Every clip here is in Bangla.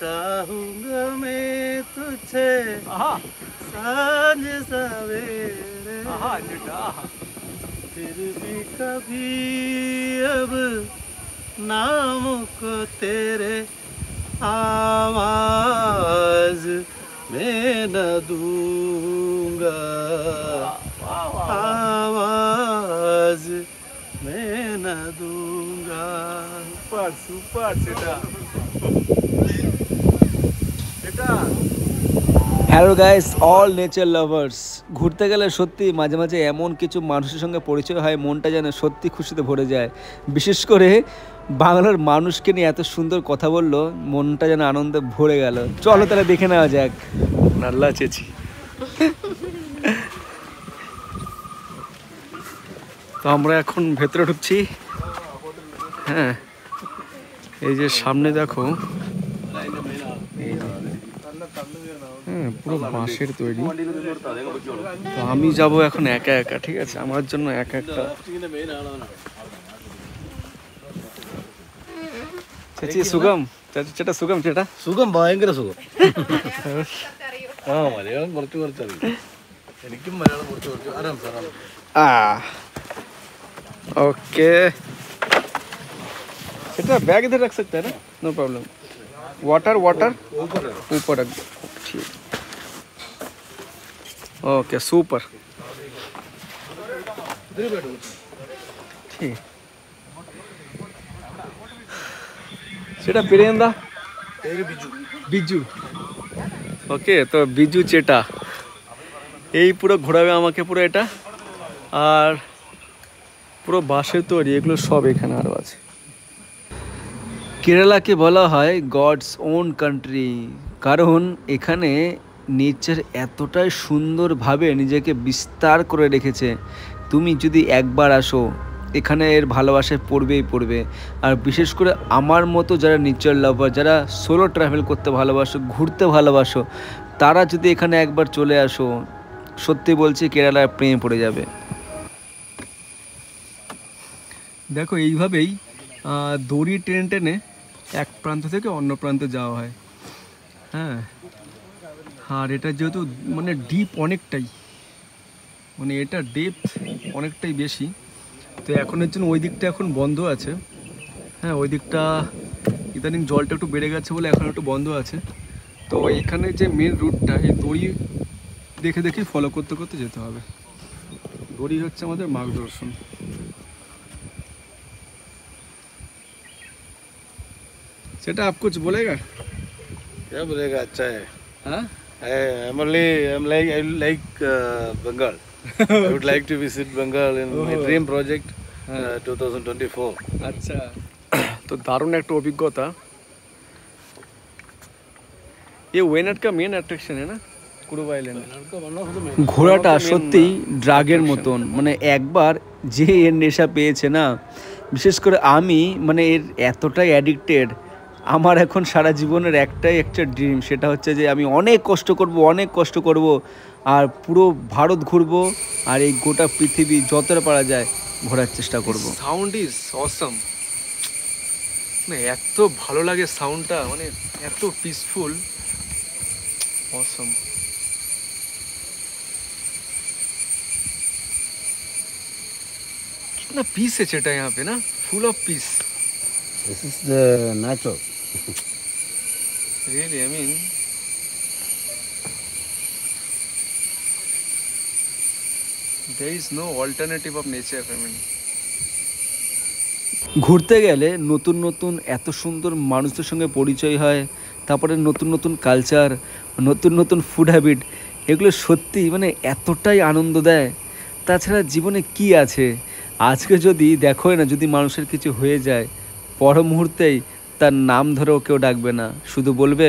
चाहूंगा मैं तुझे सांझ सवेरे, फिर भी कभी अब नाम को तेरे आवाज मैं न दूंगा, आवाज मैं न दूंगा। सुपर सुपर সেটা এটা। Hello guys, all nature lovers, ঘুরতে গেলে সত্যি মাঝে মাঝে এমন কিছু মানুষের সঙ্গে পরিচয় হয়, মনটা যেন সত্যি খুশিতে ভরে যায়। বিশেষ করে বাংলার মানুষকে নিয়ে এত সুন্দর কথা বললো, মনটা যেন আনন্দে ভরে গেল। চলো তাহলে দেখে নেওয়া যাক। নাল্লা চেঁচি। তো আমরা এখন ভেতরে ঢুকছি। হ্যাঁ, এই যে সামনে দেখো, হ্যাঁ পুরো বাঁশের তৈরি। তো আমি যাব এখন একা একা, ঠিক আছে? আমার জন্য একা একটা ചേച്ചി സുഖം? ചേട്ടാ സുഖം? ചേട്ടാ സുഖം, ഭയങ്കര സുഖം. ആ മലയാളം കുറച്ച് കുറച്ചറിയാം, എനിക്കും മലയാളം കുറച്ച് കുറച്ച് ആരാം സാർ. ആ ओके, ചേട്ടാ बैग इधर रख सकते हैं ना, नो प्रॉब्लम. वाटर वाटर ऊपर रख दो, ठीक. ओके सुपर, ठीक. সেটা পেরেন্দা বিজু, বিজু। ওকে, তো বিজু চেটা এই পুরো ঘোরাবে আমাকে পুরো এটা, আর পুরো বাঁশের তৈরি, এগুলো সব এখানে আরও আছে। কেরালাকে বলা হয় গডস ওন কান্ট্রি, কারণ এখানে নেচার এতটাই সুন্দরভাবে নিজেকে বিস্তার করে রেখেছে। তুমি যদি একবার আসো, এখানে এর ভালোবাসায় পড়বেই পড়বে। আর বিশেষ করে আমার মতো যারা নেচার লাভার, যারা সোলো ট্রাভেল করতে ভালোবাসো, ঘুরতে ভালোবাসো, তারা যদি এখানে একবার চলে আসো, সত্যি বলছি কেরালায় প্রেমে পড়ে যাবে। দেখো এইভাবেই দড়ি টেনে টেনে এক প্রান্ত থেকে অন্য প্রান্তে যাওয়া হয়। হ্যাঁ, আর এটা যেহেতু মানে ডিপ অনেকটাই, মানে এটা ডেপথ অনেকটাই বেশি, তো এখনের জন্য ওই দিকটা এখন বন্ধ আছে। হ্যাঁ, ওই দিকটা ইদানিং জলটা একটু বেড়ে গেছে বলে এখন একটু বন্ধ আছে। তো এইখানে যে মেন রুটটা, এই দড়ি দেখে দেখে ফলো করতে করতে যেতে হবে। দড়ি হচ্ছে আমাদের মার্গদর্শন। সেটা आप कुछ बोलेगा? क्या बोलेगा, अच्छा है. हाँ, I'm like Bengal. I would like to visit Bengal in my dream project 2024. আচ্ছা। তো দারুণ একটা অভিজ্ঞতা। ये वेनाड का मेन अट्रैक्शन है ना कुरुब आइलैंड। ঘোড়াটা সত্যি ড্রাগের মতন, মানে একবার যে এর নেশা পেয়েছে না, বিশেষ করে আমি, মানে এর এতটাই অ্যাডিক্টেড। আমার এখন সারা জীবনের একটাই একটা ড্রিম, সেটা হচ্ছে যে আমি অনেক কষ্ট করব, অনেক কষ্ট করব, আর পুরো ভারত ঘুরবো, আর এই গোটা পৃথিবী যতটা পারা যায় ঘোরার চেষ্টা করব। সাউন্ড ইজ অসম, মানে এত ভালো লাগে সাউন্ডটা, মানে এত পিসফুল, অসম। कितना पीस है चेटा यहाँ पे ना, full of peace. This is the natural. Really, I mean, there is no alternative of nature. I mean, ঘুরতে গেলে নতুন নতুন এত সুন্দর মানুষদের সঙ্গে পরিচয় হয়, তারপরে নতুন নতুন কালচার, নতুন নতুন ফুড হ্যাবিট, এগুলো সত্যি মানে এতটাই আনন্দ দেয়। তাছাড়া জীবনে কি আছে, আজকে যদি দেখো না, যদি মানুষের কিছু হয়ে যায়, পর মুহূর্তেই তার নাম ধরেও কেউ ডাকবে না, শুধু বলবে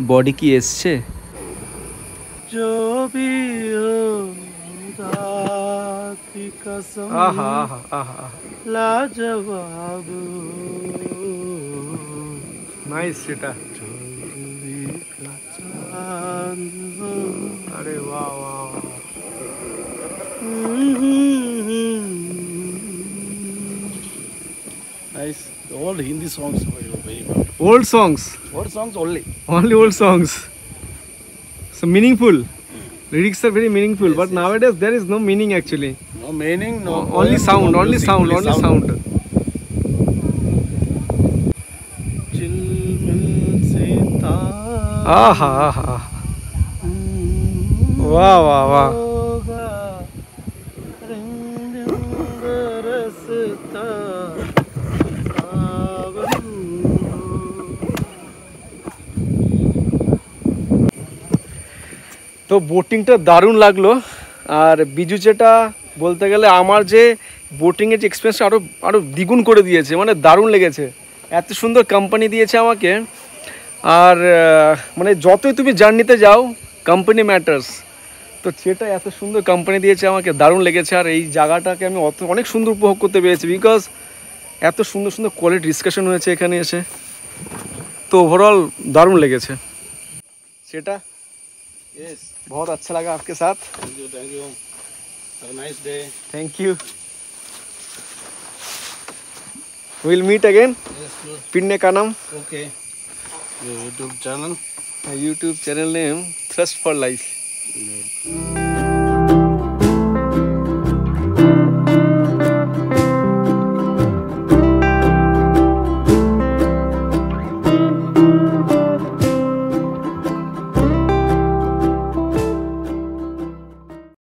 বডি কি এসছে। जो भी हो की कसम, आहा आहा आहा, लाजवाब नाइस सेटा। का चांद हो। अरे वाह वाह, Nice. All Hindi songs are very good. Old songs, What songs only. Only old songs. So meaningful. Lyrics are very meaningful, but nowadays there is no meaning actually. No meaning, no. Only poem, sound, no only music, sound, only sound. Aha, aha. Wow, wow, wow. তো বোটিংটা দারুণ লাগলো। আর বিজু যেটা বলতে গেলে আমার যে বোটিংয়ের যে এক্সপিরিয়েন্স আরও আরও দ্বিগুণ করে দিয়েছে, মানে দারুণ লেগেছে। এত সুন্দর কোম্পানি দিয়েছে আমাকে। আর মানে যতই তুমি জার্নিতে যাও, কোম্পানি ম্যাটার্স। তো সেটা এত সুন্দর কোম্পানি দিয়েছে আমাকে, দারুণ লেগেছে। আর এই জায়গাটাকে আমি অনেক সুন্দর উপভোগ করতে পেরেছি, বিকজ এত সুন্দর সুন্দর কোয়ালিটি ডিসকাশন হয়েছে এখানে এসে। তো ওভারঅল দারুণ লেগেছে সেটা। Yes. बहुत अच्छा लगा आपके साथ। Thank you, thank you. Have a nice day. Thank you. Will meet again. Yes, sure. पिन्ने का नाम? Okay. Your YouTube channel? YouTube channel name thrust for life. Good.